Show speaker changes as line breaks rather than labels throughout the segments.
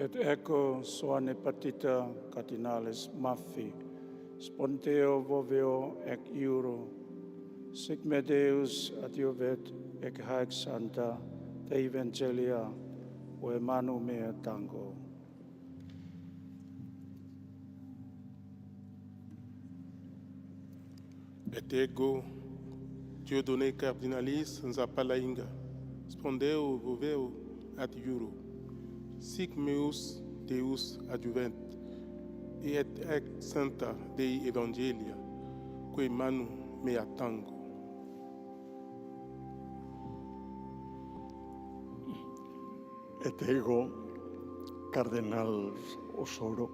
Et ecco soane partita cardinalis Maffi, sponteo voveo ec iuro, sic me Deus adjuvet ec haec santa de evangelia, o manu mea tango.
Et ego, Dieudonné cardinalis nzapalainga, spondeo voveo ad iuro, sic meus Deus adjuvent, et ec santa Dei evangelia, quae manu mea tango.
Et ego, cardenal Osoro,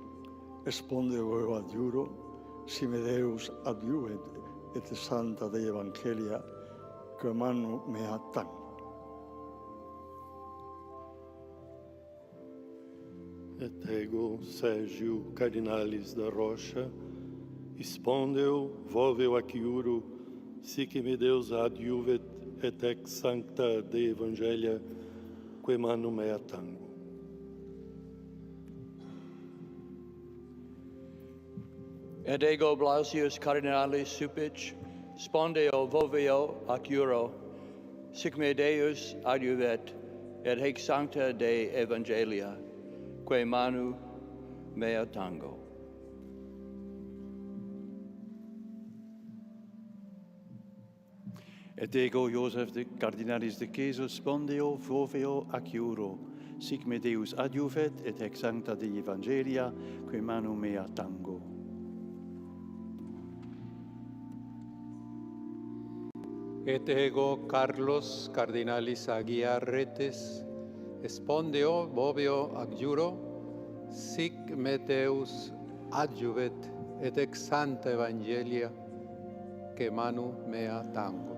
spondeo ad iuro, si me Deus adjuvet, et santa Dei evangelia, quae manu mea tango.
Et ego, Sergio cardinalis da Rocha, spondeo voveo ac iuro, sic me Deus adjuvet, et ec sancta Dei evangelia, quae manu mea tango.
Et ego Blasius cardinalis Supich, spondeo voveo ac iuro, sic me Deus adjuvet, et hic sancta Dei evangelia, quae manu mea tango.
Et ego Joseph de cardinalis de Jesus spondeo voveo ac iuro, sic me Deus adjuvet, et ex sancta Dei evangelia, quae manu mea tango.
Et ego Carlos cardinalis Aguiarretes, spondeo voveo ac iuro, sic me Deus adjuvet, et ex santa evangelia, quae manu mea tango.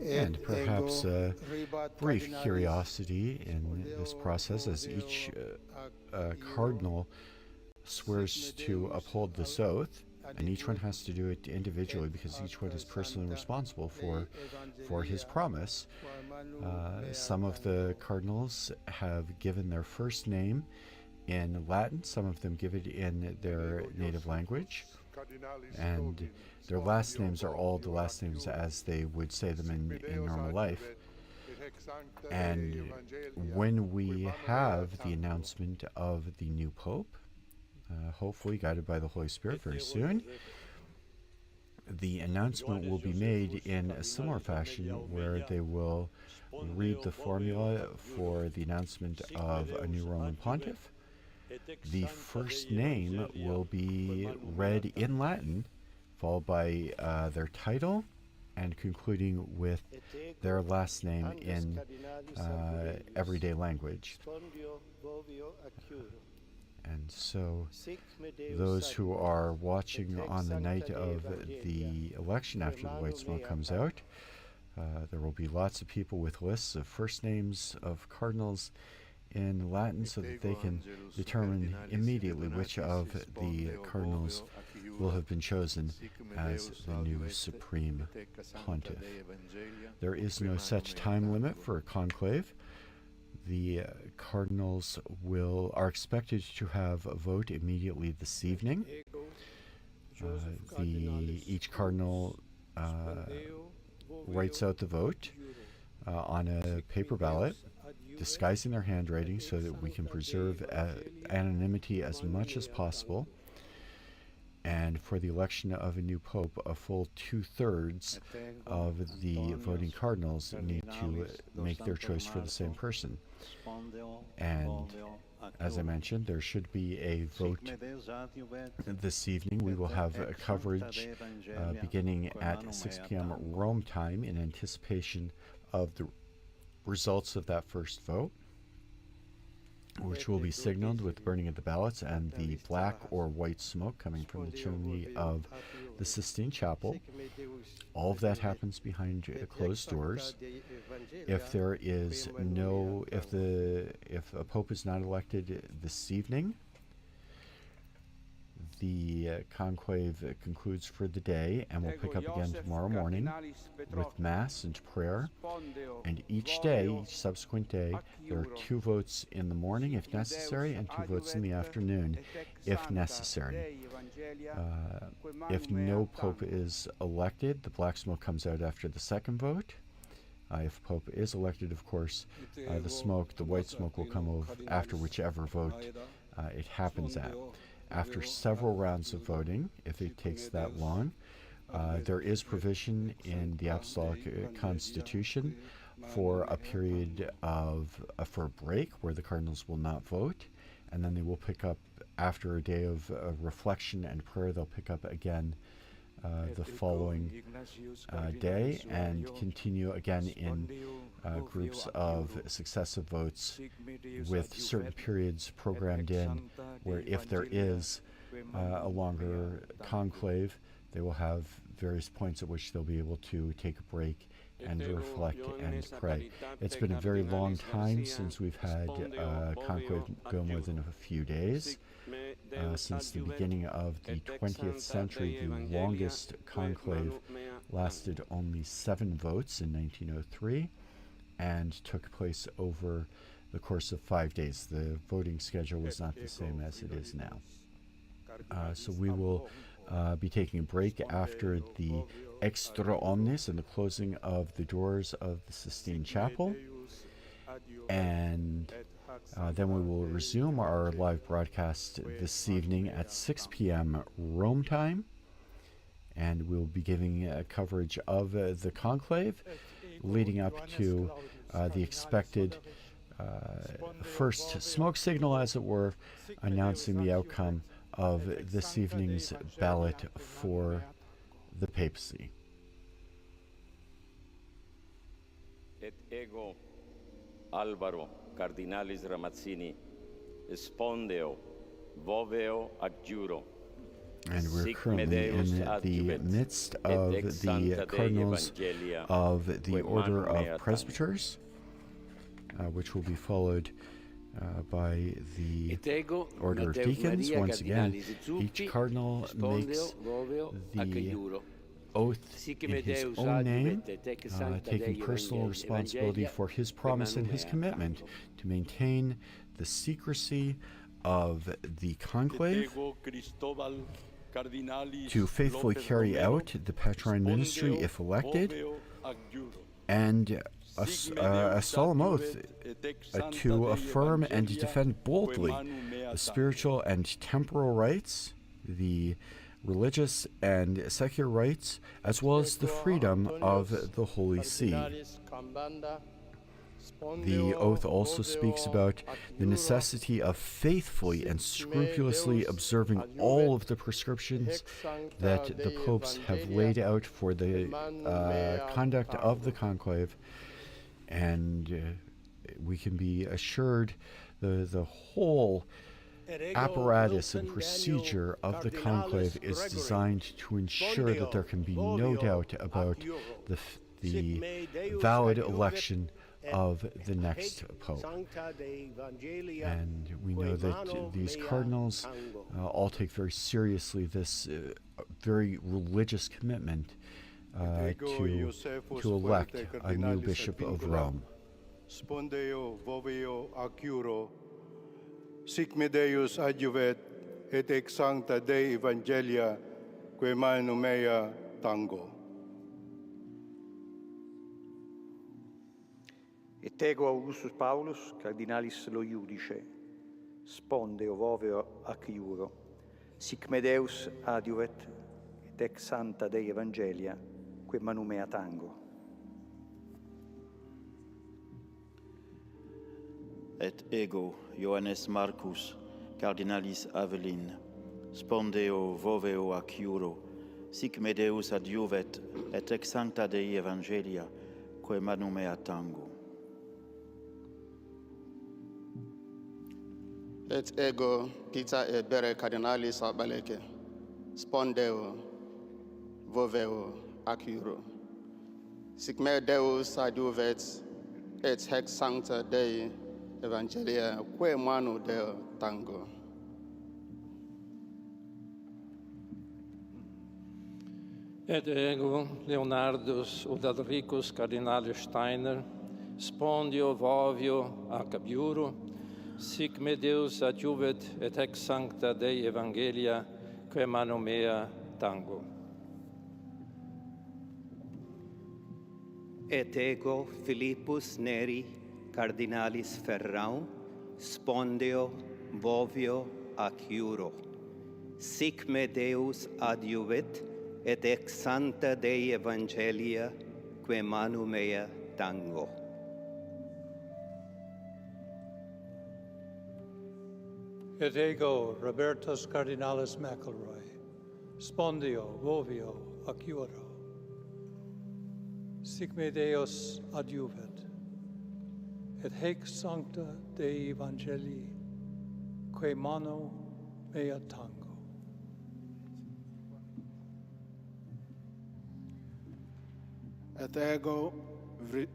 And perhaps a brief curiosity in this process as each cardinal swears to uphold this oath, and each one has to do it individually because each one is personally responsible for his promise. Some of the cardinals have given their first name in Latin, some of them give it in their native language, and their last names are all the last names as they would say them in normal life. And when we have the announcement of the new Pope, hopefully guided by the Holy Spirit very soon, the announcement will be made in a similar fashion where they will read the formula for the announcement of a new Roman pontiff. The first name will be read in Latin, followed by their title, and concluding with their last name in everyday language. And so those who are watching on the night of the election after the white smoke comes out, there will be lots of people with lists of first names of cardinals in Latin so that they can determine immediately which of the cardinals will have been chosen as the new supreme pontiff. There is no such time limit for a conclave. The cardinals are expected to have a vote immediately this evening. Each cardinal writes out the vote on a paper ballot, disguising their handwriting so that we can preserve anonymity as much as possible. And for the election of a new pope, a full 2/3 of the voting cardinals need to make their choice for the same person. And as I mentioned, there should be a vote this evening. We will have a coverage beginning at 6 p.m. Rome time in anticipation of the results of that first vote, which will be signaled with the burning of the ballots and the black or white smoke coming from the chimney of the Sistine Chapel. All of that happens behind closed doors. If there is if a pope is not elected this evening, the conclave concludes for the day, and we'll pick up again tomorrow morning with Mass and prayer. And each day, each subsequent day, there are 2 votes in the morning if necessary, and 2 votes in the afternoon if necessary. If no Pope is elected, the black smoke comes out after the second vote. If Pope is elected, of course, the white smoke will come over after whichever vote it happens at. After several rounds of voting, if it takes that long, there is provision in the Apostolic Constitution for a period for a break where the cardinals will not vote, and then they will pick up after a day of reflection and prayer. They'll pick up again the following day and continue again in groups of successive votes with certain periods programmed in, where if there is a longer conclave, they will have various points at which they'll be able to take a break and reflect and pray. It's been a very long time since we've had conclave go more than a few days. Since the beginning of the 20th century, the longest conclave lasted only 7 votes in 1903 and took place over the course of 5 days. The voting schedule was not the same as it is now. So we will be taking a break after the Extra Omnis and the closing of the doors of the Sistine Chapel, and then we will resume our live broadcast this evening at 6 p.m. Rome time, and we'll be giving coverage of the conclave leading up to the expected first smoke signal, as it were, announcing the outcome of this evening's ballot for the papacy.
Et ego Alvaro Cardinalis Ramazzini spondeo voveo adjuro.
And we're currently in the midst of the cardinals of the Order of Presbyters, which will be followed by the Order of Deacons. Once again, each cardinal makes the oath in his own name, taking personal responsibility for his promise and his commitment to maintain the secrecy of the conclave, to faithfully carry out the Patrine ministry if elected, and a solemn oath to affirm and defend boldly the spiritual and temporal rights, the religious and secular rights, as well as the freedom of the Holy See. The oath also speaks about the necessity of faithfully and scrupulously observing all of the prescriptions that the popes have laid out for the conduct of the conclave, and we can be assured the whole apparatus and procedure of the conclave is designed to ensure that there can be no doubt about the valid election of the next pope. And we know that these cardinals all take very seriously this very religious commitment to elect a new bishop of Rome.
Spondeo voveo acuro, sic me Deus adjuvet, et ex sancta Dei Evangelia, quae manu mea tango.
Et ego Augustus Paulus, cardinalis lo iudice, spondeo voveo ac iuro, sic me Deus adiuvet, et ex sancta Dei Evangelia, quae manu mea tango.
Et ego Ioannes Marcus, cardinalis Avelin, spondeo voveo ac iuro, sic me Deus adiuvet, et ex sancta Dei Evangelia, quae manu mea tango.
Et ego Peter et Bere cardinalis Abaleke, spondeo voveo ac iuro, sic me Deus adiuvet, et hex sancta Dei Evangelia, quae manu Deo tango.
Et ego Leonardus Udalricus Cardinalis Steiner, spondio vovio ac abiuro, sic me Deus adjuvet et ex sancta Dei Evangelia, quae mano mea tango.
Et ego Philippus Neri, Cardinalis Ferrau, spondeo vovio ac iuro. Sic me Deus adjuvet, et ex sancta Dei Evangelia, quae manu mea tango.
Et ego Robertus Cardinalis McElroy, spondio vovio ac iuro. Sic me Deus adjuvet, et haec sancta Dei Evangelii, quae mano mea tango.
Et ego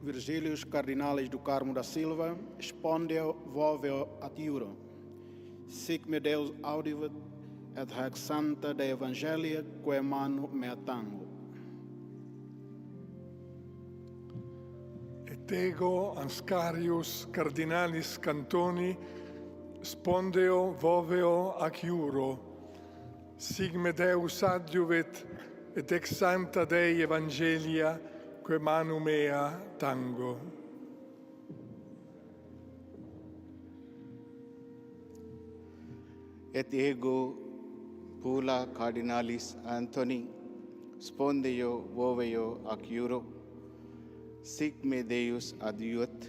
Virgilius Cardinalis do Carmo da Silva, spondio vovio ad iuro. Sic me Deus audivet, et haec sancta Dei Evangelia, quae manu mea tango.
Et ego Anscarius Cardinalis Cantoni, spondeo voveo ac iuro. Sic me Deus adjuvet, et ex sancta Dei Evangelia, quae manu mea tango.
Et ego Pula Cardinalis Anthony, spondeo voveo ac iuro. Sic me Deus adjuvet,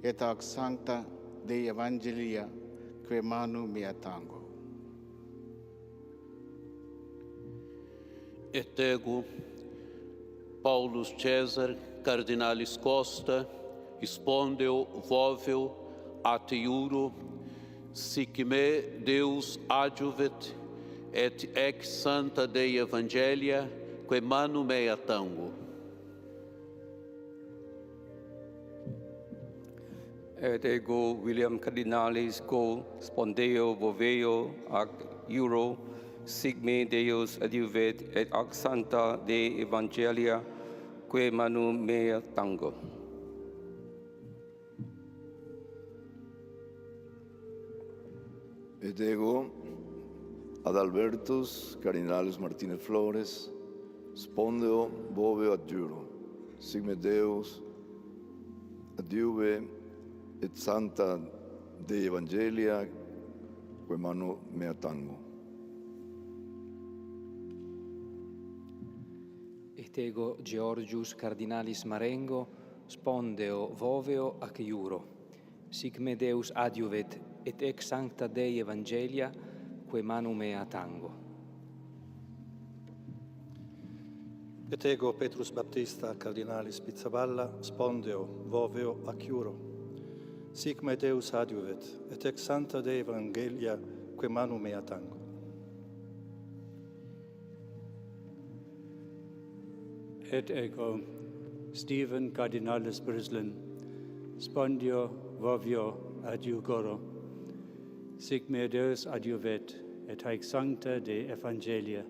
et ac sancta Dei Evangelia, quae manu mea tango.
Et ego Paulus Caesar Cardinalis Costa, spondeo voveo at iuro. Sic me Deus adjuvet, et ex sancta Dei Evangelia, quae manu mea tango.
Et ego William Cardinalis Co, spondeo voveo ac iuro, sic me Deus adjuvet, et ac sancta Dei Evangelia, quae manu mea tango.
Et ego Adalbertus Cardinalis Martinez Flores, spondeo voveo ad iuro. Sic me Deus adjuve et sancta Dei Evangelia, quae manu mea tango.
Et ego Georgius Cardinalis Marengo, spondeo voveo ac iuro. Sic me Deus adjuvet, et ex sancta Dei Evangelia, quae manu mea tango.
Et ego Petrus Baptista Cardinalis Pizzaballa, spondeo voveo ac iuro. Sic me Deus adjuvet, et ex sancta Dei Evangelia, quae manu mea tango.
Et ego Stephen Cardinalis Brislin, spondio vovio ad iugoro. Sic me Deus adjuvet, et haec sancta Dei Evangelia,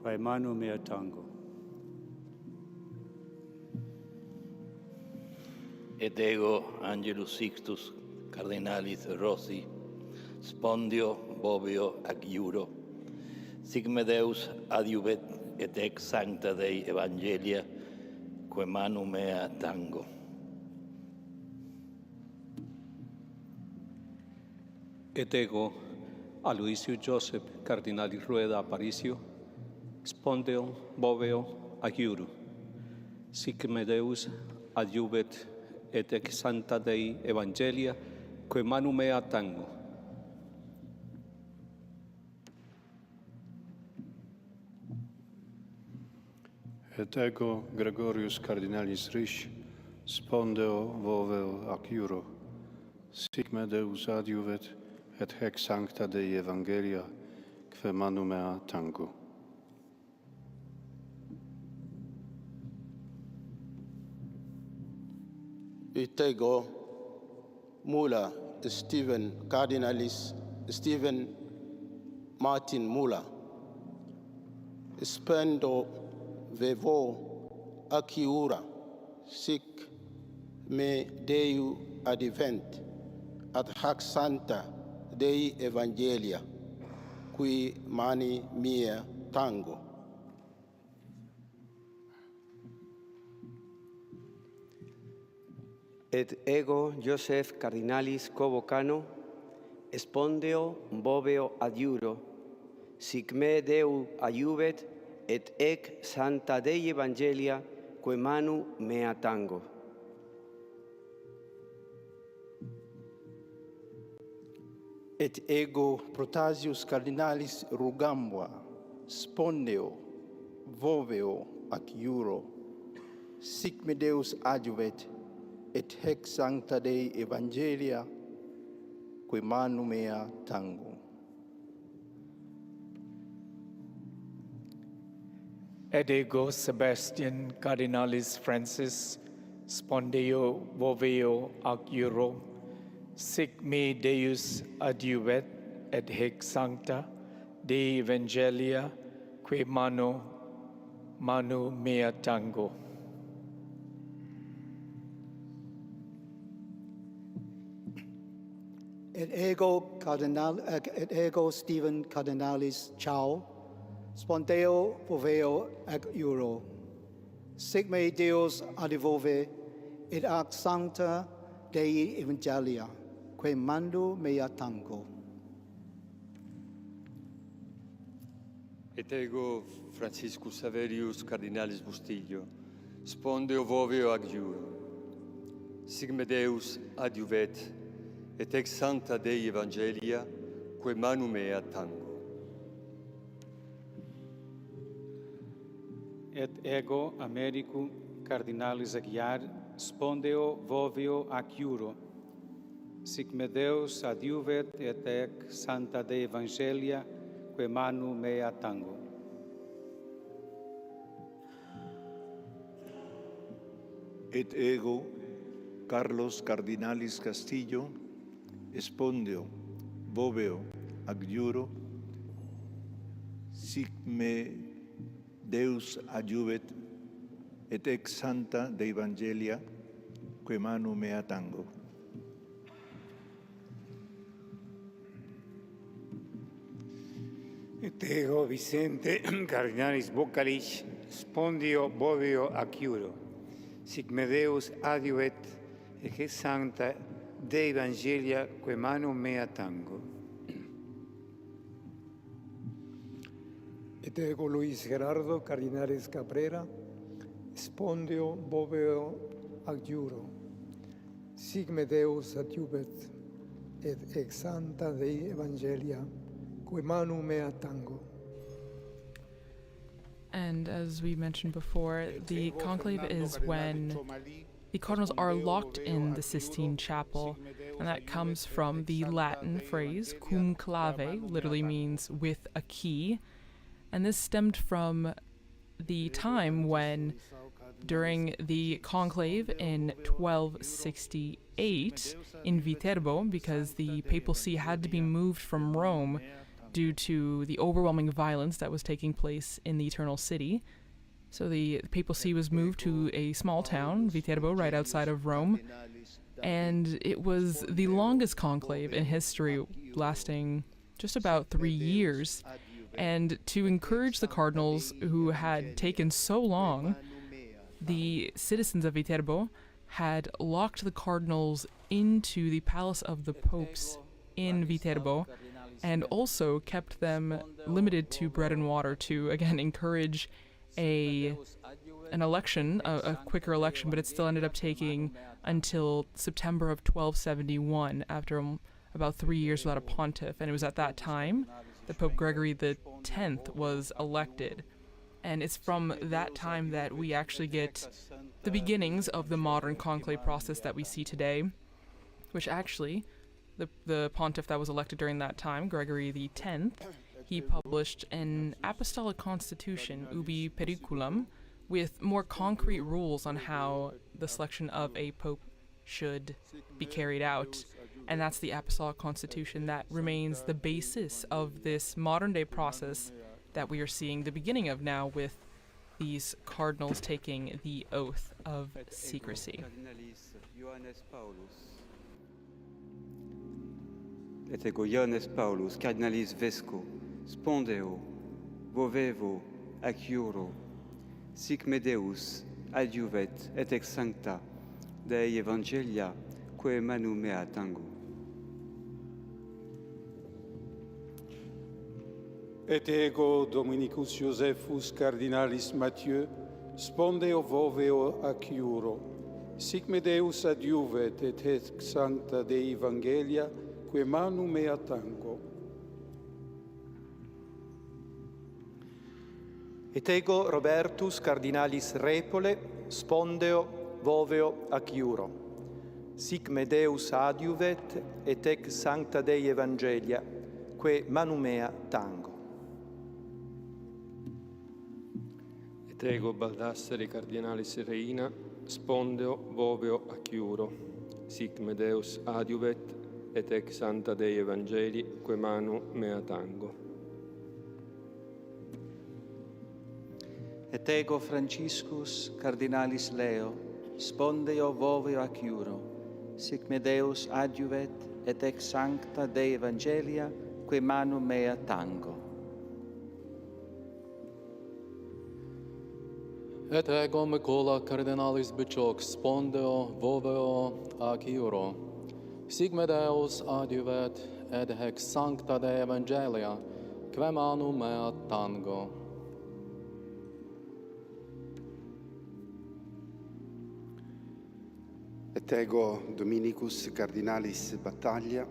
quae manu mea tango.
Et ego Angelus Sixtus Cardinalis Roci, spondio voveo ac iuro. Sic me Deus adjuvet, et ex sancta Dei Evangelia, quae manu mea tango.
Et ego Aloisio Joseph Cardinalis Rueda Aparicio, spondeo voveo ac iuro. Sic me Deus adjuvet, et ex sancta Dei Evangelia, quae manu mea tango.
Et ego Gregorius Cardinalis Risch, spondeo voveo ac iuro. Sic me Deus adjuvet, et haec sancta Dei Evangelia, quae manu mea tango.
Et ego Mula Stephen Cardinalis Stephen Martin Mula, spendo vevo aciura, sic me Deu advent, ad hac sancta Dei Evangelia, qui mani mea tango.
Et ego Joseph cardinalis convocano, spondeo boveo adiuro, sic me Deu aiuvet, et ec sancta Dei Evangelia, que manu mea tango.
Et ego Protasius cardinalis rugambua, spondeo, voveo ac iuro, sic me Deus adjuvet, et hec sancta Dei Evangelia, que manu mea tango.
Et ego Sebastian cardinalis Francis, spondeo, voveo ac iuro, sic me Deus adjuvet, et hic sancta Dei Evangelia, que manu mea tango.
Et ego Stephen cardinalis Chao, spondeo voveo ac iuro, sic me Deus adjuvove, et ac sancta Dei Evangelia, que manu mea tango.
Et ego Franciscus Saverius cardinalis Bustillo, spondeo voveo ac iuro, sic me Deus adjuvet, et ex sancta Dei Evangelia, que manu mea tango.
Et ego Americum cardinalis Aguiar, spondeo voveo ac iuro, sic me Deus adjuvet, et ec sancta Dei Evangelia, que manu mea tango.
Et ego Carlos cardinalis Castillo, spondeo, voveo ac iuro, sic me Deus adjuvet, et ex sancta Dei Evangelia, que manu mea tango.
Et ego Vicente cardinalis Bocalich, spondeo, voveo ac iuro, sic me Deus adjuvet, et ex sancta Dei Evangelia, que manu mea tango.
Et ego Luis Gerardo cardinalis Cabrera, spondeo, voveo ac iuro, sic me Deus adjuvet, et ex sancta Dei Evangelia, que manu mea tango.
And as we mentioned before, the conclave is when the cardinals are locked in the Sistine Chapel, and that comes from the Latin phrase cum clave, literally means with a key. And this stemmed from the time when, during the conclave in 1268 in Viterbo, because the papal see had to be moved from Rome due to the overwhelming violence that was taking place in the Eternal City. So the papal see was moved to a small town, Viterbo, right outside of Rome, and it was the longest conclave in history, lasting just about 3 years. And to encourage the cardinals who had taken so long, the citizens of Viterbo had locked the cardinals into the palace of the popes in Viterbo, and also kept them limited to bread and water to, again, encourage an election, a quicker election, but it still ended up taking until September of 1271, after about 3 years without a pontiff. And it was at that time that Pope Gregory X was elected. And it's from that time that we actually get the beginnings of the modern conclave process that we see today, which actually, the pontiff that was elected during that time, Gregory X, he published an apostolic constitution, Ubi Periculum, with more concrete rules on how the selection of a pope should be carried out. And that's the apostolic constitution that remains the basis of this modern day process that we are seeing the beginning of now with these cardinals taking the oath of secrecy.
Et ego Ioannes Paulus, cardinalis vesco, spondeo, vovevo, ac iuro, sic me Deus adiuvet et ex sancta Dei evangelia quae manu mea tango.
Et ego Dominicus Josephus cardinalis Mathieu, spondeo voveo ac iuro, sic me Deus adiuvet et ex sancta Dei evangelia quae manu mea tango.
Et ego Robertus cardinalis Repole, spondeo voveo ac iuro, sic me Deus adiuvet et ex sancta Dei evangelia quae manu mea tango.
Et ego Baldassare cardinalis Reina, spondeo voveo ac iuro, sic me Deus adiuvet et ex sancta Dei evangelii quae manu mea tango.
Et ego Franciscus cardinalis Leo, spondeo voveo ac iuro, sic me Deus adiuvet et ex sancta Dei evangelia quae manu mea tango.
Et ego Micola cardinalis Vilchez, spondeo voveo ac iuro, sic me Deus adiuvet et ex sancta Dei evangelia quae manu mea tango.
Et ego Dominicus cardinalis Battaglia,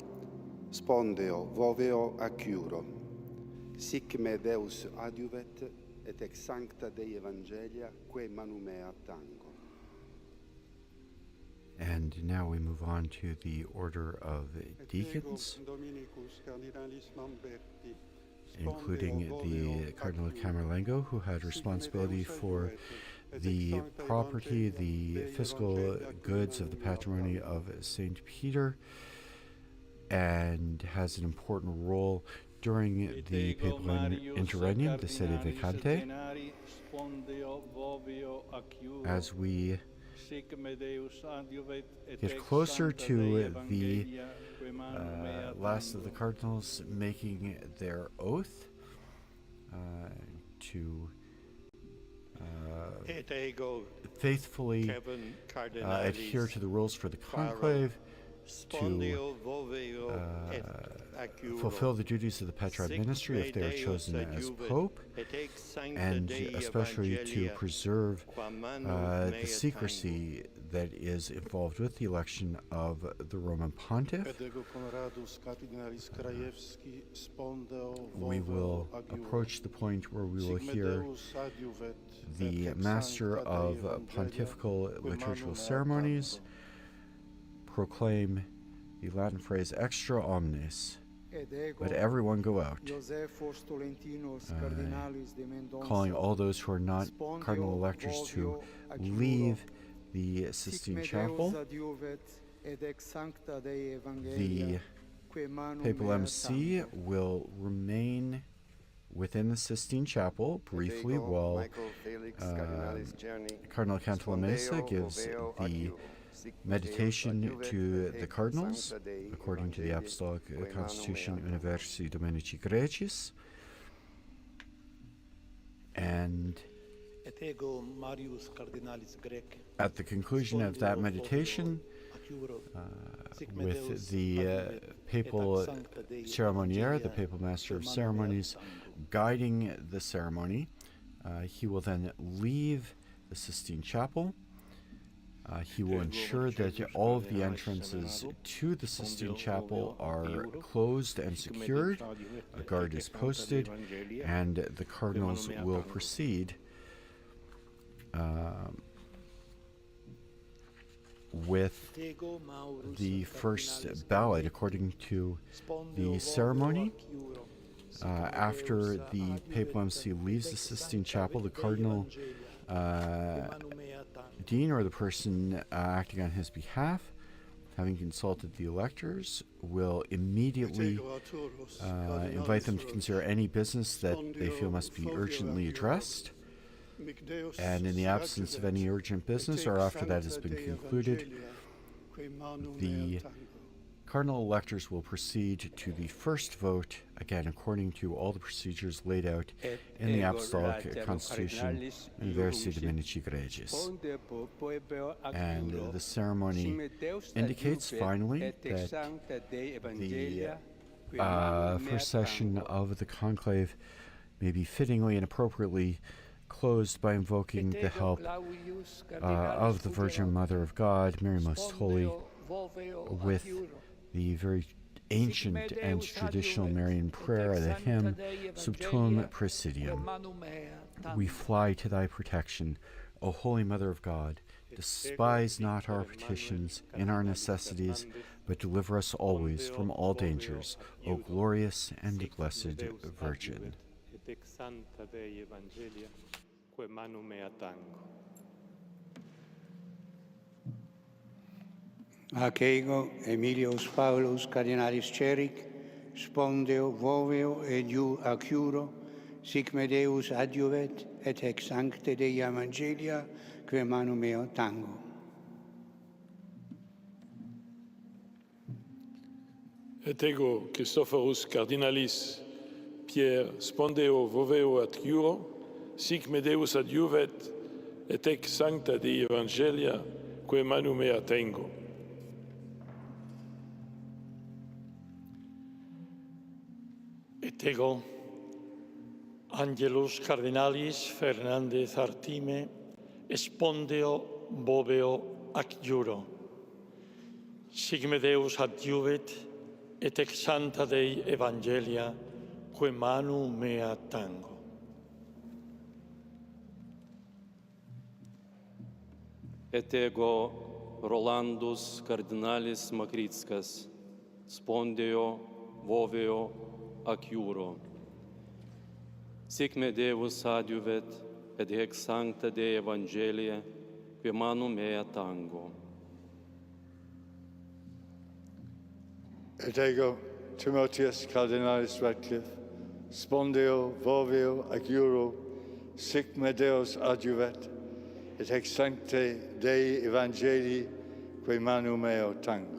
spondeo voveo ac iuro, sic me Deus adiuvet et ex sancta Dei evangelia quae manu mea tango.
And now we move on to the order of deacons, including the Cardinal Camerlengo, who had responsibility for the property, the fiscal goods of the patrimony of St. Peter, and has an important role during the papal interregnum, the sede vacante. As we get closer to the last of the cardinals making their oath to faithfully adhere to the rules for the conclave, to fulfill the duties of the Petrine ministry if they are chosen as Pope, and especially to preserve the secrecy that is involved with the election of the Roman Pontiff. We will approach the point where we will hear the Master of Pontifical Liturgical Ceremonies proclaim the Latin phrase extra omnes. Let everyone go out, calling all those who are not cardinal electors to leave the Sistine Chapel. The papal MC will remain within the Sistine Chapel briefly while Cardinal Cantalamessa gives the meditation to the cardinals, according to the Apostolic Constitution Universi Dominici Graecis. And at the conclusion of that meditation, with the papal ceremoniere, the papal master of ceremonies, guiding the ceremony, he will then leave the Sistine Chapel. He will ensure that all of the entrances to the Sistine Chapel are closed and secured, a guard is posted, and the cardinals will proceed with the first ballot according to the ceremony. After the papal MC leaves the Sistine Chapel, the cardinal dean, or the person acting on his behalf, having consulted the electors, will immediately invite them to consider any business that they feel must be urgently addressed. And in the absence of any urgent business, or after that has been concluded, the cardinal electors will proceed to the first vote, again according to all the procedures laid out in the Apostolic Constitution Universi Dominici Gregis. And the ceremony indicates finally that the first session of the conclave may be fittingly and appropriately closed by invoking the help of the Virgin Mother of God, Mary Most Holy, with the very ancient and traditional Marian prayer, the hymn Sub Tuum Presidium. We fly to thy protection, O Holy Mother of God. Despise not our petitions in our necessities, but deliver us always from all dangers, O glorious and blessed Virgin.
Ac ego, Emilius Paulus, Cardinalis Ceric, spondeo, voveo, iu acuro, sic me Deus adjuvet, et ex sancte Dei Evangelia, que manu meo tango.
Et ego, Christophorus Cardinalis, Pierre, spondeo, voveo, at juro, sic me Deus adjuvet, et ex sancta Dei Evangelia, que manu mea tengo.
Et ego, Angelus Cardinalis Fernandez Artime, spondeo, voveo, ac juro. Sic me Deus adjuvet, et ex sancta Dei Evangelia, que manu mea tango.
Et ego, Rolandus Cardinalis Makritskas, spondeo, voveo, ac juro. Sic me Deus adjuvet, et ex sancta Dei Evangelia, que manu mea tango.
Et ego, Timotheus Cardinalis Radcliffe, spondeo, voveo, ac juro, sic me Deus adjuvet, et ex sancte Dei Evangelii, que manu meo tango.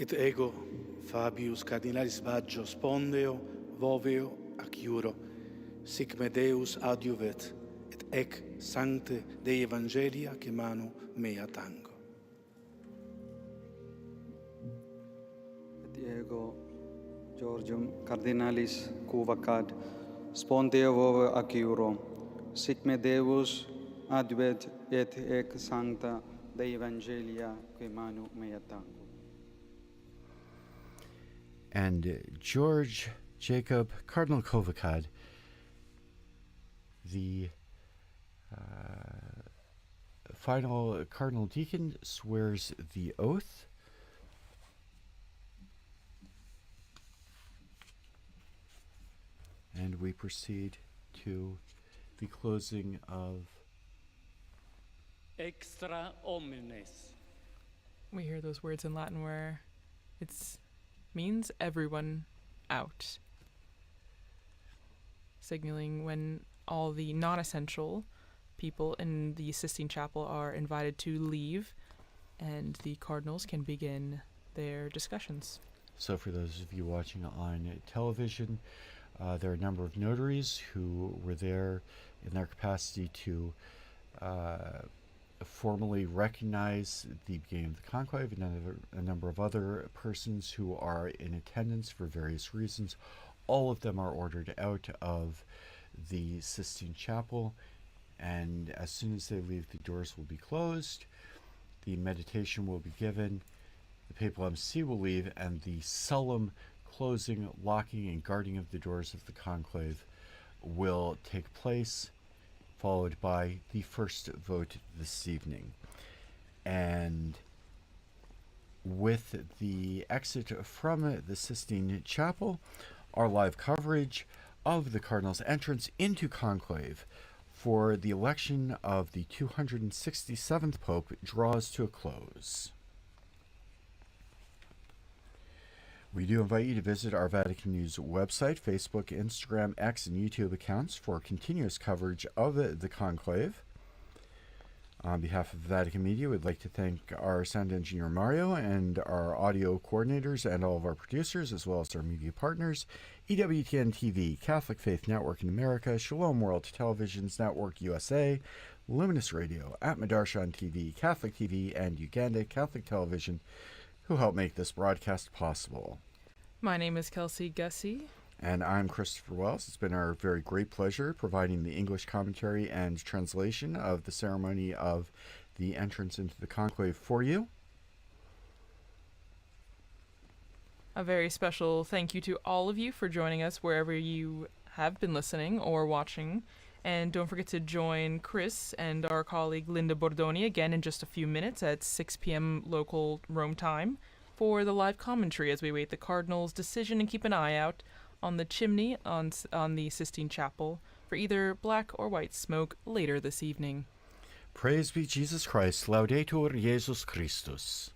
Et ego, Fabius Cardinalis Baggio, spondeo, voveo, ac juro, sic me Deus adjuvet, et ec sancte Dei Evangelia, que manu mea tango.
Et ego, Georgium Cardinalis Cuvacad, spondeo, voveo, ac juro, sic me Deus adjuvet, et ec sancta Dei Evangelia, que manu mea tango.
And George Jacob Cardinal Kovacad, the final Cardinal Deacon, swears the oath. And we proceed to the closing of
Extra omnes.
We hear those words in Latin where it's means everyone out, signaling when all the non-essential people in the Sistine Chapel are invited to leave and the cardinals can begin their discussions.
So for those of you watching on television, there are a number of notaries who were there in their capacity to formally recognize the beginning of the conclave, and a number of other persons who are in attendance for various reasons. All of them are ordered out of the Sistine Chapel, and as soon as they leave, the doors will be closed, the meditation will be given, the papal MC will leave, and the solemn closing, locking, and guarding of the doors of the conclave will take place, followed by the first vote this evening. And with the exit from the Sistine Chapel, our live coverage of the Cardinal's entrance into conclave for the election of the 267th Pope draws to a close. We do invite you to visit our Vatican News website, Facebook, Instagram, X, and YouTube accounts for continuous coverage of the conclave. On behalf of Vatican Media, we'd like to thank our sound engineer Mario and our audio coordinators and all of our producers, as well as our media partners, EWTN TV, Catholic Faith Network in America, Shalom World Television's Network USA, Luminous Radio, at Madarshan TV, Catholic TV, and Uganda Catholic Television, who help make this broadcast possible.
My name is Kelsey Gussie.
And I'm Christopher Wells. It's been our very great pleasure providing the English commentary and translation of the ceremony of the entrance into the conclave for you.
A very special thank you to all of you for joining us wherever you have been listening or watching. And don't forget to join Chris and our colleague Linda Bordoni again in just a few minutes at 6 p.m. local Rome time for the live commentary as we await the Cardinal's decision, and keep an eye out on the chimney on the Sistine Chapel for either black or white smoke later this evening.
Praise be Jesus Christ. Laudetur Jesus Christus.